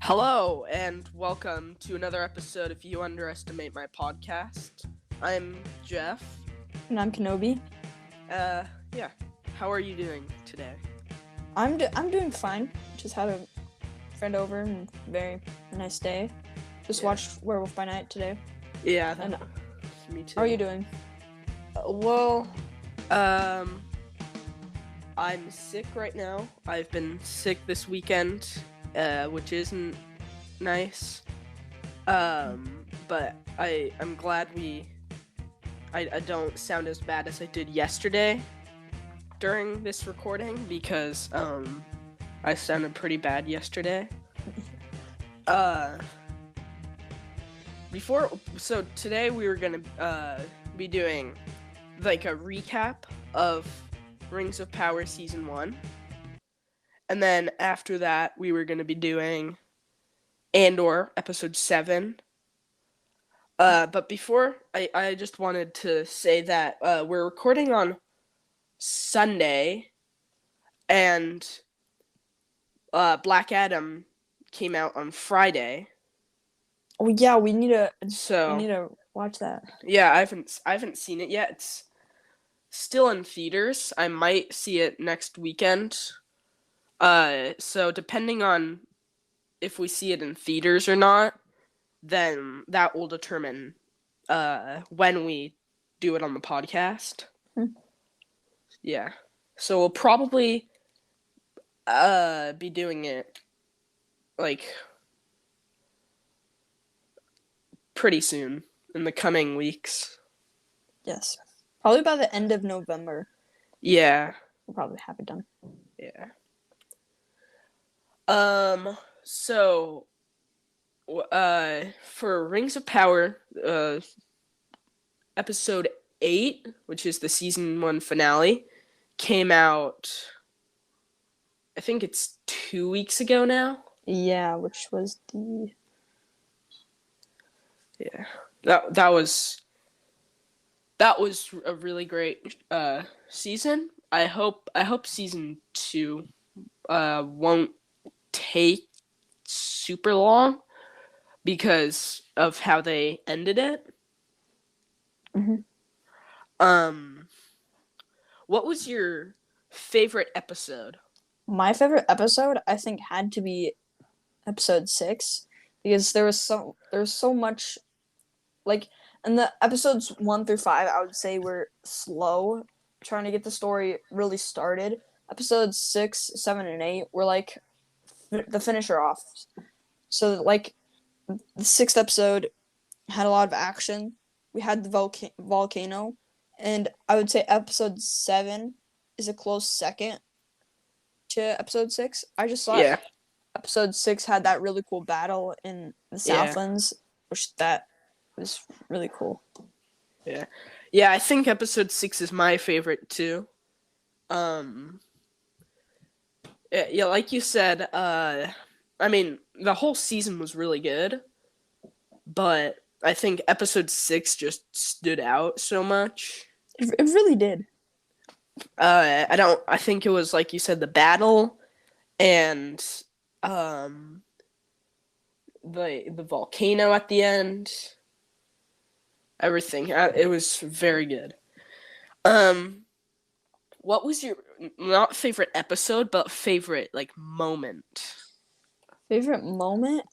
Hello, and welcome to another episode of You Underestimate My Podcast. I'm Jeff. And I'm Kenobi. Yeah. How are you doing today? I'm doing fine. Just had a friend over and very nice day. Just watched Werewolf by Night today. Yeah, And me too. how are you doing? I'm sick right now. I've been sick this weekend, which isn't nice. But I'm glad I don't sound as bad as I did yesterday during this recording because I sounded pretty bad yesterday. So today we were gonna be doing like a recap of Rings of Power Season 1. And then after that we were gonna be doing Andor Episode 7. But before, I just wanted to say that we're recording on Sunday, and Black Adam came out on Friday. Oh yeah, we need to watch that. Yeah, I haven't seen it yet. It's still in theaters. I might see it next weekend. So depending on if we see it in theaters or not, then that will determine when we do it on the podcast. Yeah. So we'll probably be doing it like pretty soon in the coming weeks. Yes. Probably by the end of November. Yeah. We'll probably have it done. Yeah. So for Rings of Power, episode 8, which is the season 1 finale, came out, I think it's 2 weeks ago now. Yeah, which was Yeah. That was a really great season. I hope season 2 won't take super long because of how they ended it. What was your favorite episode? My favorite episode, I think, had to be episode 6 because there was so much, like, in the episodes 1 through 5, I would say were slow, trying to get the story really started. Episodes 6, 7, and 8 were like the finisher off. So like the 6th episode had a lot of action. We had the volcano, and I would say episode 7 is a close second to episode 6. I just thought episode 6 had that really cool battle in the Southlands, which that was really cool. Yeah, I think episode 6 is my favorite too. Yeah, like you said, I mean, the whole season was really good, but I think episode 6 just stood out so much. It really did. I think it was, like you said, the battle and the volcano at the end. Everything. It was very good. What was your not favorite episode, but favorite like moment? Favorite moment?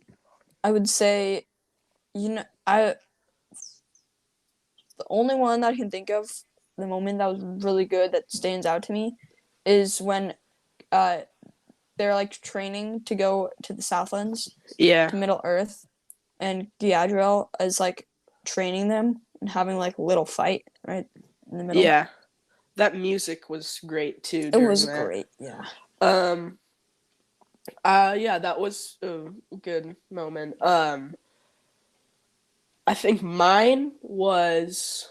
I would say, the only one that I can think of, the moment that was really good that stands out to me, is when they're like training to go to the Southlands, to Middle Earth, and Galadriel is like training them and having like a little fight right in the middle. Yeah, that music was great too. It was great. Yeah. Yeah, that was a good moment. I think mine was.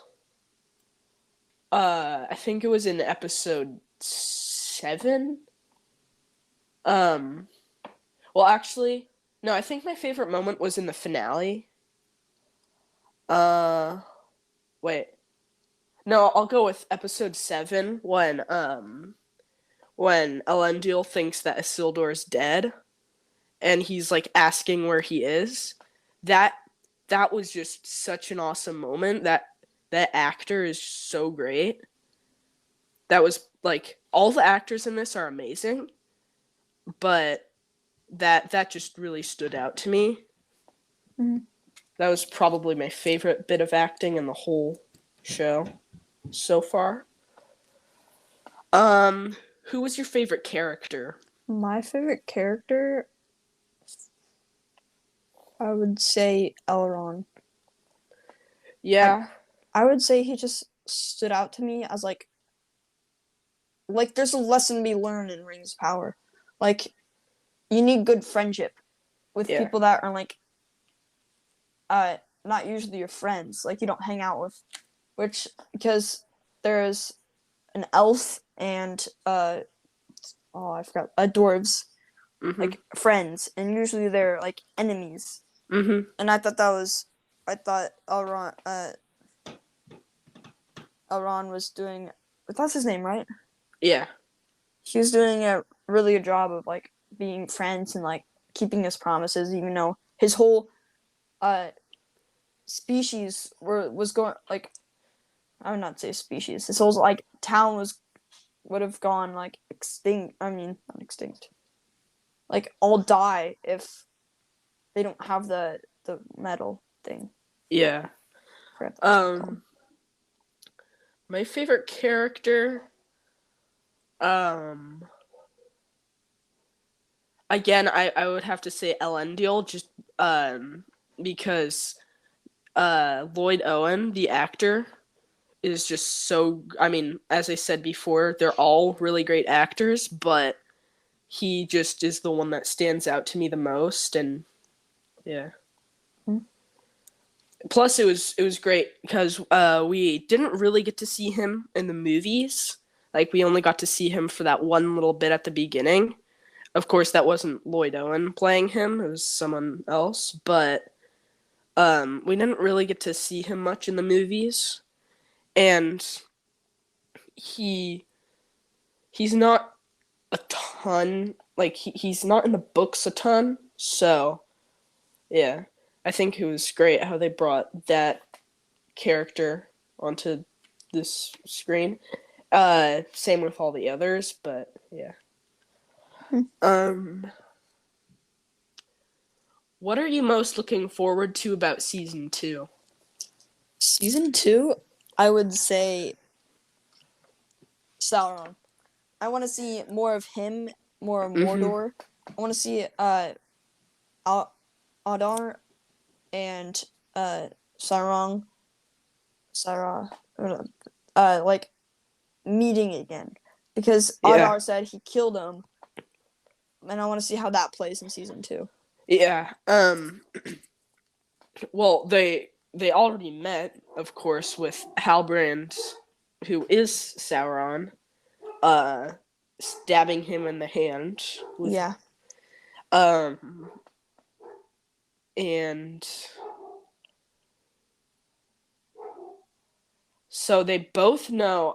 I think it was in episode 7. Well, actually, no. I think my favorite moment was in the finale. Wait. No, I'll go with episode 7 when Elendil thinks that Isildur's dead, and he's like asking where he is. That that was just such an awesome moment. That actor is so great. That was like all the actors in this are amazing, but that just really stood out to me. Mhm. That was probably my favorite bit of acting in the whole show so far. Um, who was your favorite character? My favorite character, I would say Elrond. I Yeah, I would say he just stood out to me as like there's a lesson to be learned in Rings of Power. Like you need good friendship with yeah. people that are like not usually your friends. Like you don't hang out with which because there's an elf and oh I forgot dwarves Mhm. like friends and usually they're like enemies. Mhm. And I thought Elrond was doing that's his name, right? Yeah. He was doing a really good job of like being friends and like keeping his promises, even though his whole uh species was going like I would not say species. His whole like town would have gone like extinct. I mean, not extinct. Like all die if they don't have the metal thing. Yeah. I forgot what it's called. Um, my favorite character. Um, again, I would have to say Elendil just um because Lloyd Owen, the actor, is just so. I mean, as I said before, they're all really great actors, but he just is the one that stands out to me the most, and yeah. Hmm. Plus, it was great because we didn't really get to see him in the movies. Like we only got to see him for that one little bit at the beginning. Of course, that wasn't Lloyd Owen playing him; it was someone else. But we didn't really get to see him much in the movies, and he he's not a ton. Like he's not in the books a ton. So yeah, I think it was great how they brought that character onto this screen. Same with all the others, but yeah. Hmm. Um, what are you most looking forward to about season two? Season two, I would say Sauron. I want to see more of him, more of Mm-hmm. Mordor. I want to see Adar and Sauron, Sarah, like meeting again because Yeah, Adar said he killed him, and I want to see how that plays in season two. yeah. Well, they already met, of course, with Halbrand, who is Sauron, uh, stabbing him in the hand with Yeah. um, and so they both know.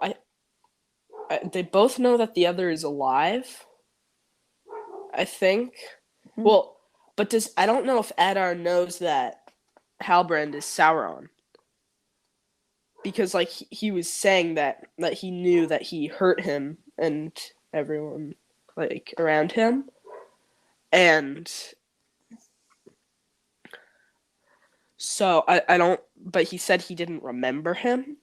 They both know that the other is alive. I think. Mhm. Well, but does I don't know if Adar knows that Halbrand is Sauron because like he was saying that he knew that he hurt him and everyone like around him, and so I don't. But he said he didn't remember him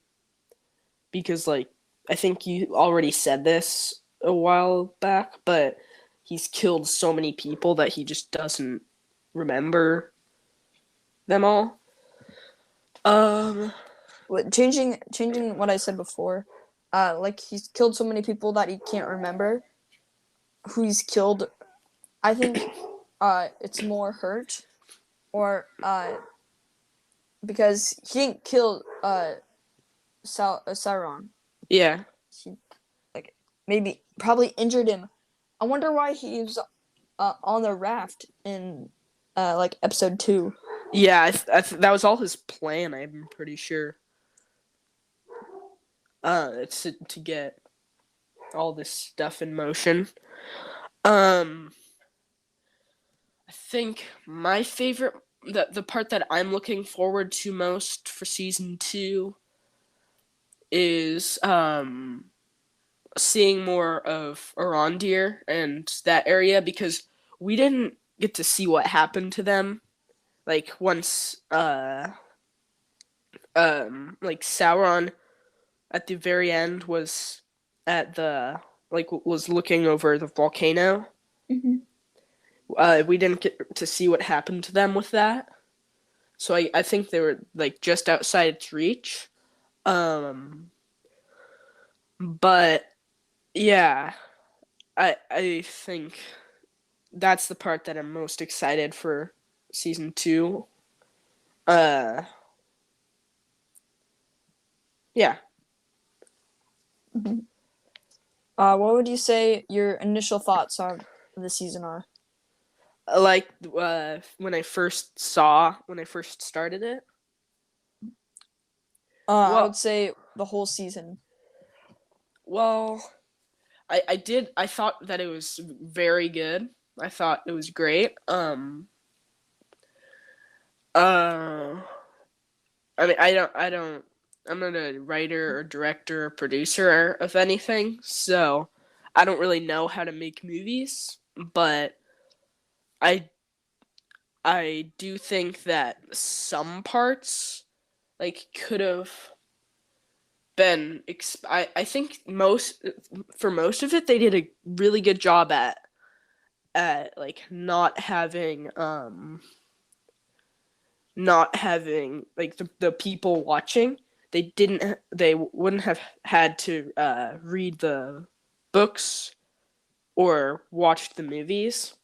because like I think you already said this a while back, but he's killed so many people that he just doesn't remember them all. Um, Changing what I said before. Like he's killed so many people that he can't remember who he's killed. I think it's more hurt or because he didn't kill Sauron. yeah, He like maybe probably injured him. I wonder why he's on the raft in like episode two. yeah. That was all his plan. I'm pretty sure. It's to get all this stuff in motion. Um, I think my favorite, the part that I'm looking forward to most for season two is seeing more of Arondir and that area because we didn't get to see what happened to them. Like once like Sauron at the very end was at the was looking over the volcano. Mm-hmm. We didn't get to see what happened to them with that. So I think they were like just outside its reach. Um but yeah, I think that's the part that I'm most excited for season two. Uh yeah. Mm-hmm. What would you say your initial thoughts on the season are? Like when I first started it. I would Well, say the whole season. well, I thought that it was very good. I thought it was great. Uh I mean I don't I'm not a writer or director or producer of anything, so I don't really know how to make movies, but I I do think that some parts like could have been I think most for most of it they did a really good job at like not having like the people watching they wouldn't have had to read the books or watch the movies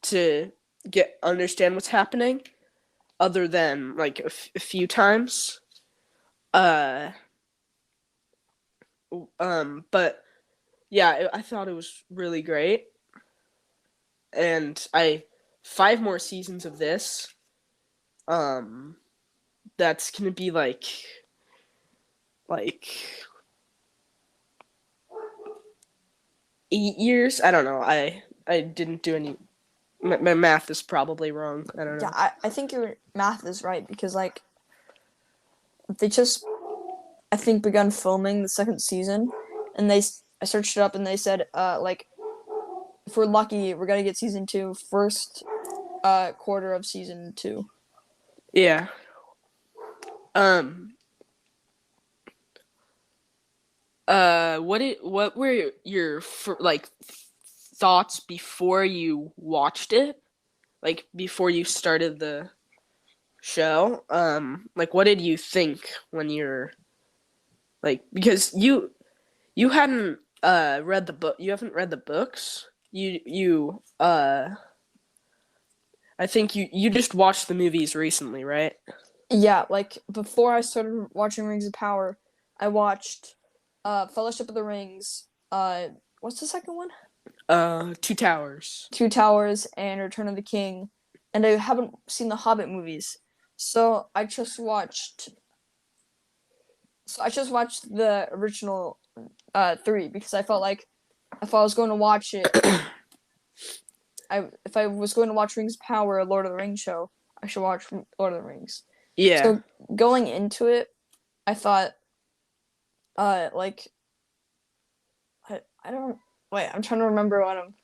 to get understand what's happening other than like a few times uh but yeah I thought it was really great and I 5 more seasons of this um that's gonna be like 8 years. I don't know. I didn't do any. My math is probably wrong. I don't Yeah, know. I think your math is right because like they just I think begun filming the second season, and I searched it up and they said like if we're lucky we're gonna get season two first quarter of season two. Yeah. Um. What were your like thoughts before you watched it? Like before you started the show? Like what did you think when you're like because you hadn't read the book. You haven't read the books. I think you just watched the movies recently, right? Yeah, like before I started watching Rings of Power, I watched Fellowship of the Rings. What's the second one? Two Towers. Two Towers and Return of the King, and I haven't seen the Hobbit movies. So I just watched the original three because I felt like if I was going to watch it, if I was going to watch Rings of Power, a Lord of the Rings show, I should watch Lord of the Rings. Yeah. So going into it, I thought like I don't wait. I'm trying to remember what I'm.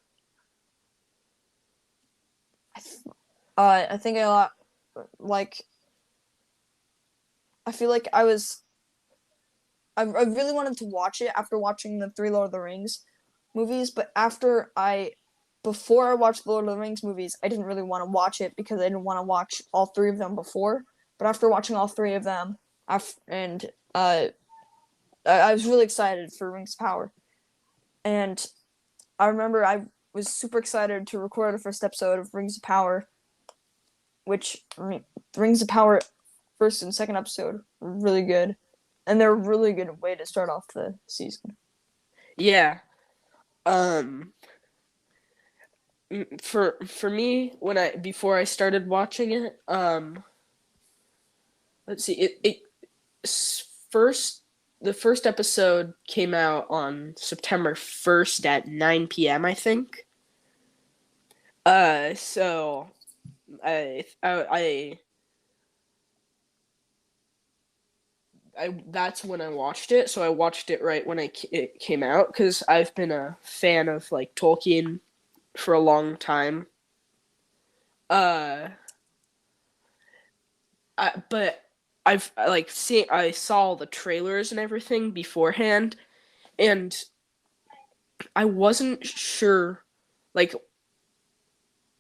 I think a lot like I feel like I really wanted to watch it after watching the three Lord of the Rings movies, but before I watched the Lord of the Rings movies, I didn't really want to watch it because I didn't want to watch all three of them before. But after watching all three of them, and I was really excited for Rings of Power, and I remember I was super excited to record the first episode of Rings of Power, which Rings of Power first and second episode were really good, and they're a really good way to start off the season. Yeah. Um for me when I before I started watching it, let's see. It first the first episode came out on September 1st at 9 p.m., I think. So I that's when I watched it. So I watched it right when it came out because I've been a fan of like Tolkien for a long time. Uh, but I've like seen I saw the trailers and everything beforehand, and I wasn't sure. Like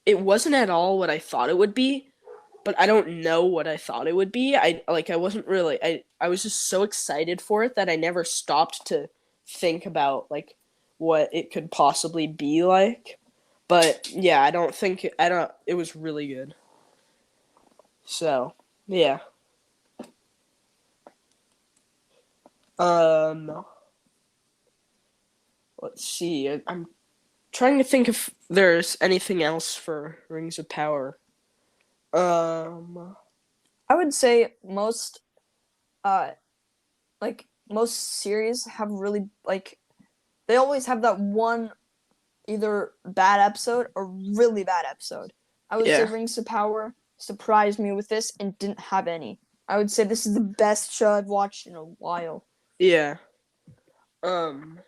it wasn't at all what I thought it would be, but I don't know what I thought it would be. I wasn't really I was just so excited for it that I never stopped to think about like what it could possibly be like. But yeah, I don't it was really good. So, yeah. Um let's see. I'm trying to think if there's anything else for Rings of Power. Um I would say uh most series have really like they always have that one either bad episode or really bad episode. I would say yeah. Rings of Power surprised me with this and didn't have any. I would say this is the best show I've watched in a while. Yeah. Um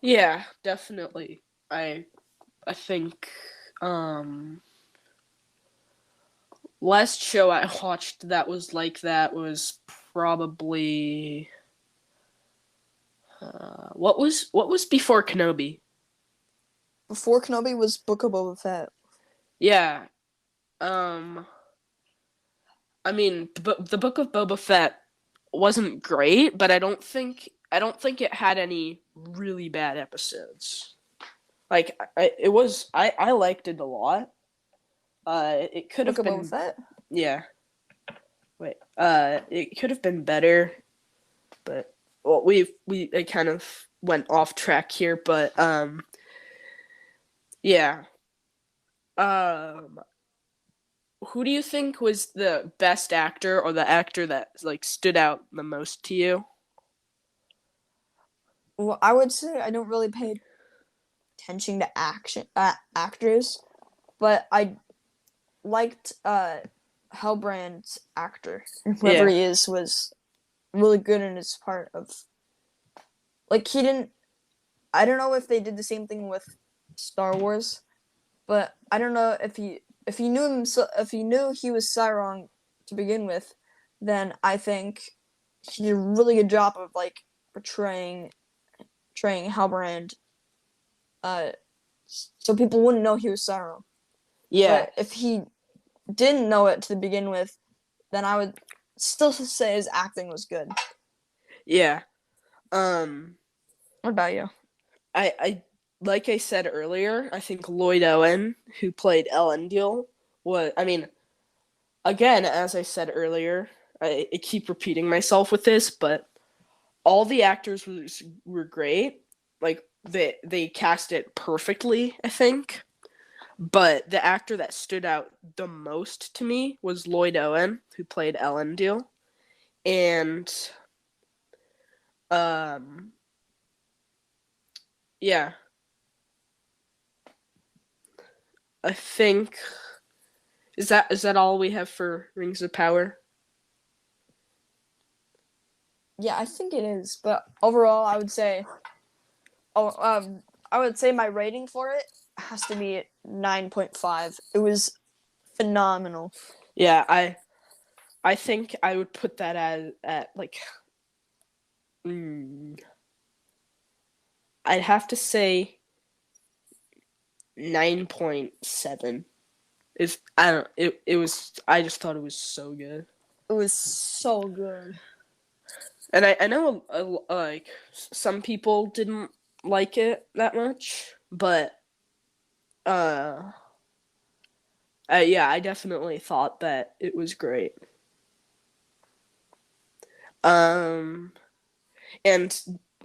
yeah, definitely. I I think um last show I watched that was like that was probably what was before Kenobi? Before Kenobi was Book of Boba Fett. Yeah. Um I mean the Book of Boba Fett wasn't great, but I don't think it had any really bad episodes. Like I liked it a lot. It could Book have of Boba been Fett? yeah. Wait. It could have been better, but well, we it kind of went off track here, but yeah. Um, who do you think was the best actor or the actor that like stood out the most to you? Well, I would say I don't really pay attention to actors, but I liked Hellbrand's actor. Whoever Yeah, he is was really good in his part of like he didn't I don't know if they did the same thing with Star Wars, but I don't know if he knew him if he knew he was Sauron to begin with, then I think he did a really good job of like portraying Halbrand, uh, so people wouldn't know he was Sauron. yeah, But if he didn't know it to begin with, then I would still say his acting was good. yeah. Um, What about you? I like I said earlier, I think Lloyd Owen, who played Elendil, was. I mean, again, as I said earlier, I keep repeating myself with this, but all the actors were great. Like they cast it perfectly, I think. But the actor that stood out the most to me was Lloyd Owen, who played Elendil, and um, yeah, I think is that all we have for Rings of Power? Yeah, I think it is. But overall, oh, I would say my rating for it has to be 9.5. It was phenomenal. Yeah, I think I would put that at like mm, I'd have to say 9.7. Is I don't it was I just thought it was so good. It was so good. And I know like some people didn't like it that much, but uh, yeah, I definitely thought that it was great. Um, and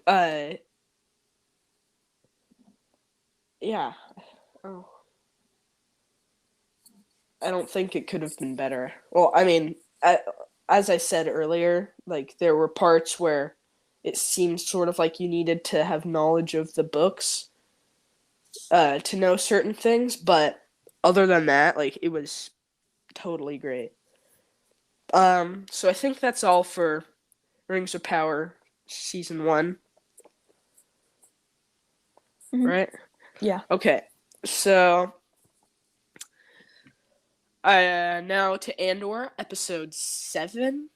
uh, yeah, oh, I don't think it could have been better. Well, I mean, as I said earlier, like there were parts where it seemed sort of like you needed to have knowledge of the books to know certain things, but other than that, like it was totally great. So I think that's all for Rings of Power season 1, Hmm. right? Yeah. Okay. So now to Andor episode 7.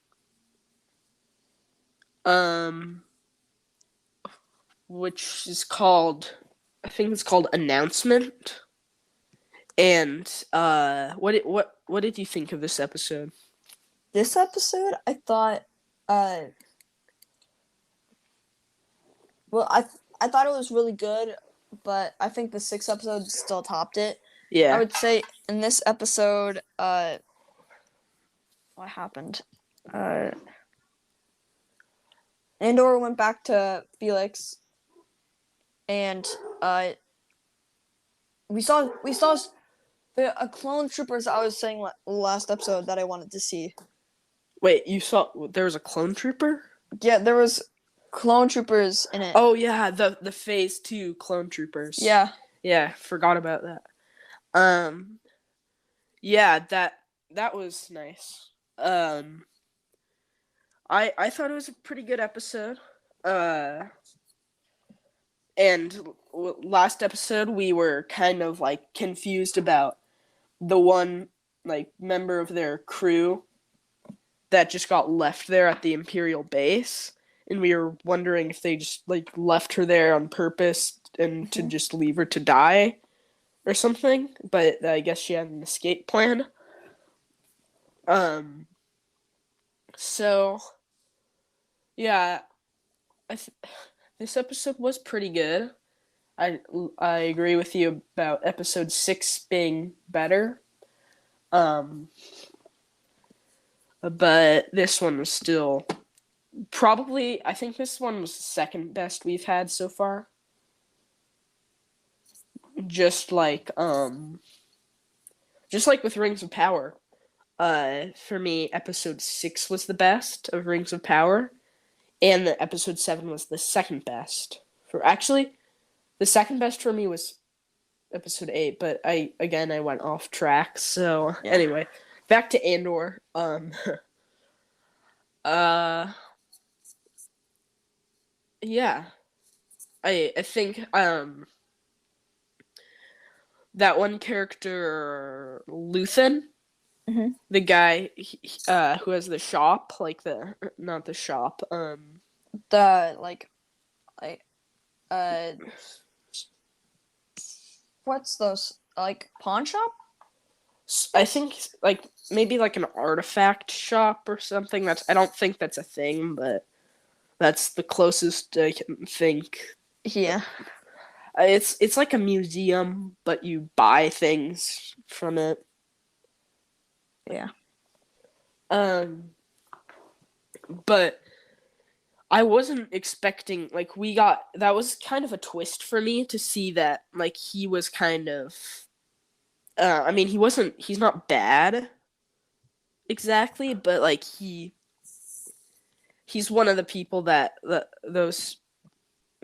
Um which is called, I think it's called Announcement. And what did you think of this episode? This episode, I thought, uh, well, I thought it was really good, but I think the sixth episode still topped it. I Yeah. would say in this episode, what happened? Uh, Andor went back to Felix, and uh, we saw a clone troopers. I was saying last episode that I wanted to see. Wait, you saw there was a clone trooper? Yeah, there was clone troopers in it. Oh yeah, the phase 2 clone troopers. Yeah. Yeah, forgot about that. Um yeah, that was nice. I thought it was a pretty good episode. Uh and last episode we were kind of like confused about the one like member of their crew that just got left there at the Imperial base, and we were wondering if they just like left her there on purpose and to Mhm. just leave her to die or something. But I guess she had an escape plan. Um. So yeah, I th- this episode was pretty good. I I agree with you about episode 6 being better. Um, but this one was still probably, I think this one was the second best we've had so far. Just like just like with Rings of Power. For me, episode 6 was the best of Rings of Power, and the episode 7 was the second best. For actually, the second best for me was episode 8, but I went off track. So Yeah. anyway, back to Andor. Uh yeah. I think that one character Luthen, Hmm. the guy who has the shop, like the not the shop, The like uh what's those like pawn shop? I think like maybe like an artifact shop or something. That's, I don't think that's a thing, but that's the closest I can think. Yeah. It's like a museum, but you buy things from it. Yeah. Um, but I wasn't expecting, like, we got, that was kind of a twist for me to see that like he was kind of I mean he's not bad exactly, but like he's one of the people that those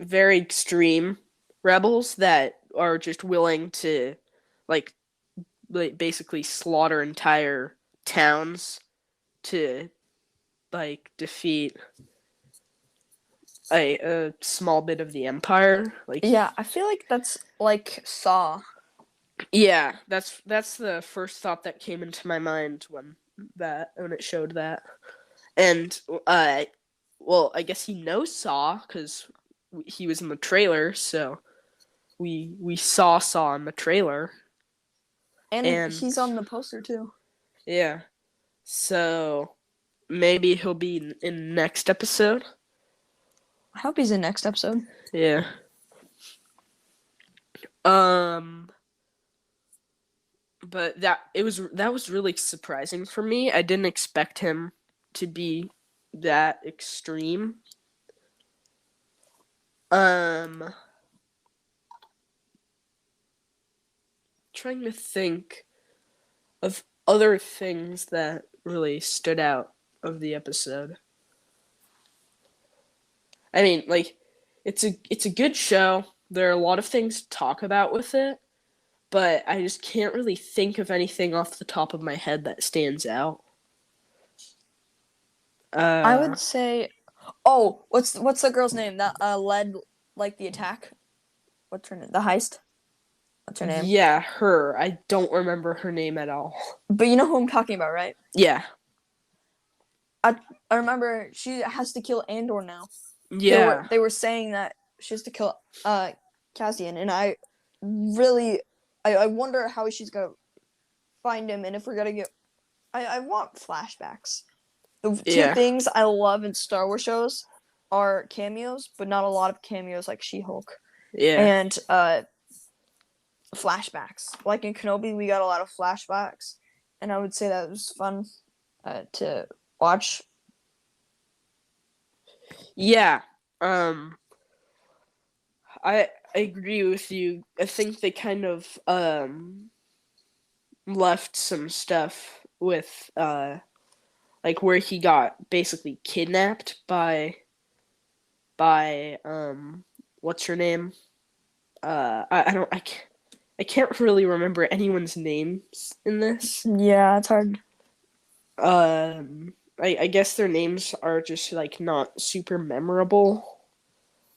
very extreme rebels that are just willing to like basically slaughter entire towns to like defeat a small bit of the empire. Like, Yeah, I feel like that's like Saw. yeah, that's the first thought that came into my mind when it showed that. And well, I guess he knows Saw because he was in the trailer, so we saw in the trailer. And And he's on the poster too. yeah, so maybe he'll be in next episode. I hope he's in next episode. Yeah. Um, but that was really surprising for me. I didn't expect him to be that extreme. Um, trying to think of other things that really stood out of the episode. I mean, like it's a good show. there are a lot of things to talk about with it, but I just can't really think of anything off the top of my head that stands out. I Uh, would say, oh, what's the girl's name that led like the attack? What's her name? The heist. What's her name? yeah, her. I don't remember her name at all. But you know who I'm talking about, right? Yeah, I I remember she has to kill Andor now. They were yeah, they were saying that she has to kill Cassian, and I really I wonder how she's gonna find him, and if we're gonna get. I want flashbacks. The two yeah, things I love in Star Wars shows are cameos, but not a lot of cameos like She-Hulk, yeah, and flashbacks. Like in Kenobi, we got a lot of flashbacks, and I would say that was fun to watch. yeah. Um, I agree with you. I think they kind of left some stuff with like where he got basically kidnapped by what's her name? I don't I can't really remember anyone's names in this. Yeah, it's hard. I guess their names are just like not super memorable.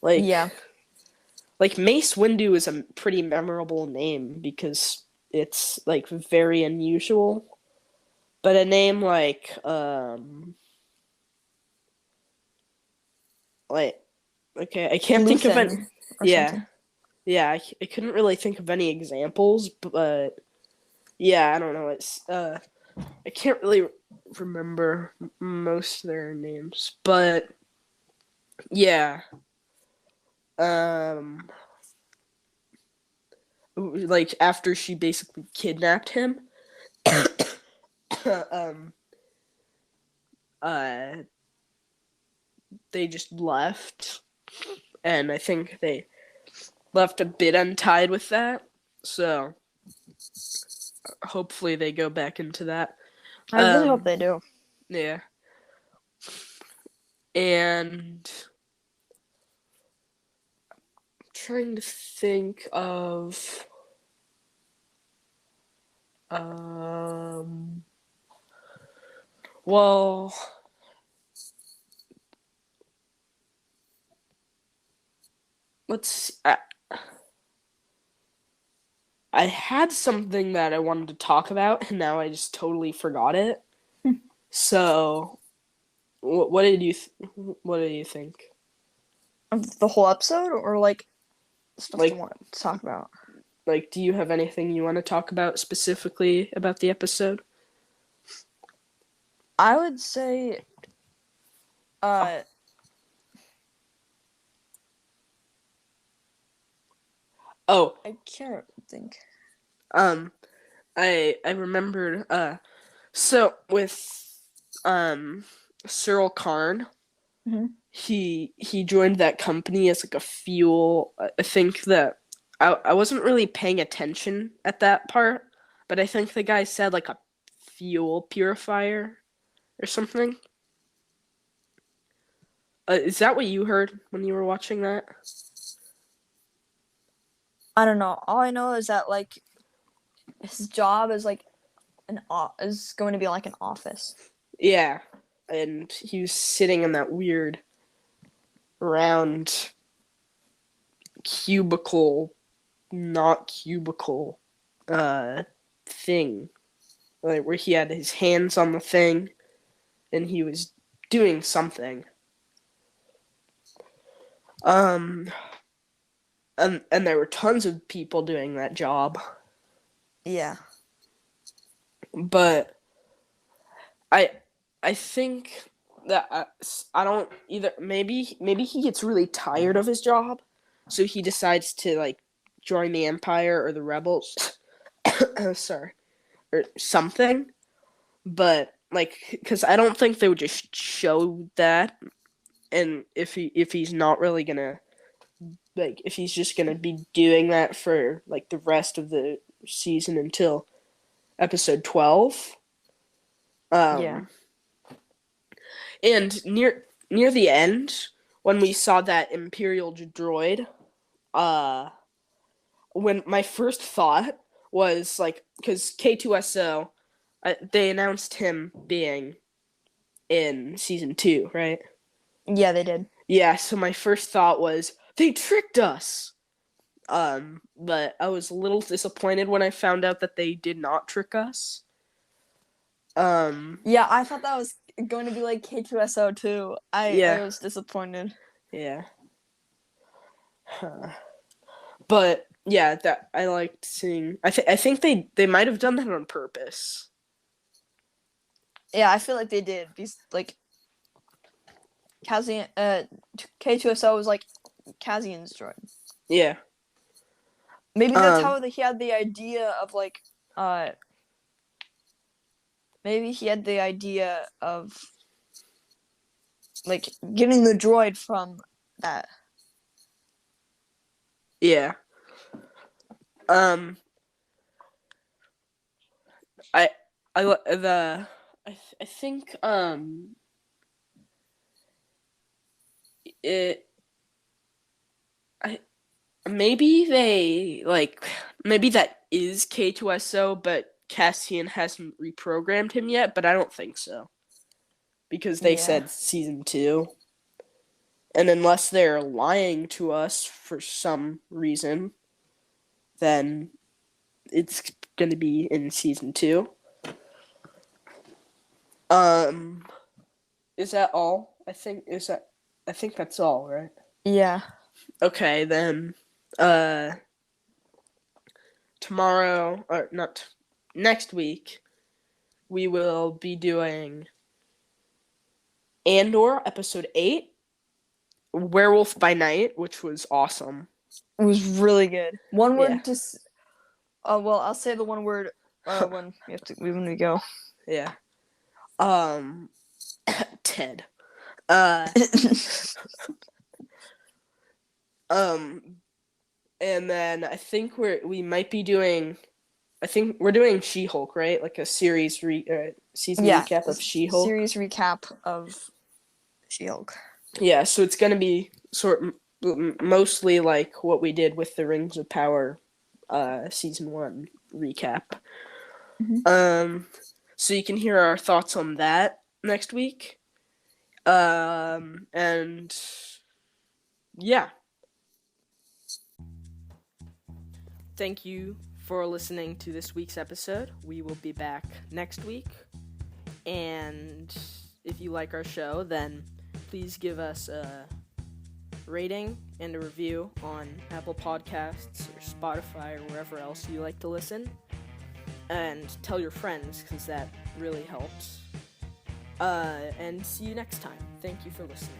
Like Yeah, like Mace Windu is a pretty memorable name because it's like very unusual. But a name like okay, I can't think of any. Luthen or Yeah, something. yeah, I couldn't really think of any examples, but yeah, I don't know. It's I can't really remember most of their names, but yeah, um, like after she basically kidnapped him, um, uh, they just left, and I think they left a bit untied with that. So hopefully they go back into that. I really hope Um, they do. yeah, and I'm trying to think of um. Well, let's. I had something that I wanted to talk about, and now I just totally forgot it. So, what did you what do you think? Of the whole episode, or like stuff to Like, want to talk about. do you have anything you want to talk about specifically about the episode? I would say, uh, Oh, I can't think. um, I remembered. So with um Cyril Karn, Mm-hmm. he joined that company as like a fuel. I think that I wasn't really paying attention at that part, but I think the guy said like a fuel purifier or something. Is that what you heard when you were watching that? I don't know. All I know is that like his job is like is going to be like an office. Yeah, and he was sitting in that weird round cubicle, not cubicle, uh, thing, like where he had his hands on the thing and he was doing something. Um, and there were tons of people doing that job, Yeah. but I I think that I don't either. Maybe he gets really tired of his job, so he decides to like join the Empire or the Rebels. Sorry, or something. But like, because I don't think they would just show that, and if he's not really gonna like if he's just gonna be doing that for like the rest of the season until episode 12. Yeah. Um, and near the end, when we saw that Imperial droid, when my first thought was like, because K2SO, they announced him being in season 2, right? Yeah, they did. Yeah, so my first thought was they tricked us. But I was a little disappointed when I found out that they did not trick us. Yeah, I thought that was going to be like K2SO too. I Yeah, was disappointed. yeah. Huh. But yeah, that I liked seeing. I think they might have done that on purpose. Yeah, I feel like they did. Because like Kazian, K2SO was like Kazian's droid. Yeah. Maybe that's Um. how he had the idea of like maybe he had the idea of like getting the droid from that. Yeah. Um. I. I the. I think. It. I. Maybe they like. Maybe that is K2SO, but Cassian hasn't reprogrammed him yet. But I don't think so because they Yeah. said season 2. And unless they're lying to us for some reason, then it's going to be in season 2. Um, is that all? I think that's all, right? Yeah. Okay, then uh tomorrow or not next week we will be doing Andor episode 8, Werewolf by Night, which was awesome. It was really good. One Yeah. word to well, I'll say the one word when we go. Yeah. Um Ted. Uh um and then I think we might be doing. I think we're doing She-Hulk, right? Like a season Yeah, recap of She-Hulk. series recap of She-Hulk. Yeah, so it's gonna be mostly like what we did with the Rings of Power, season 1 recap. Mm-hmm. So you can hear our thoughts on that next week. And yeah. Thank you for listening to this week's episode. We will be back next week. And if you like our show, then please give us a rating and a review on Apple Podcasts or Spotify or wherever else you like to listen. And tell your friends, because that really helps. And see you next time. Thank you for listening.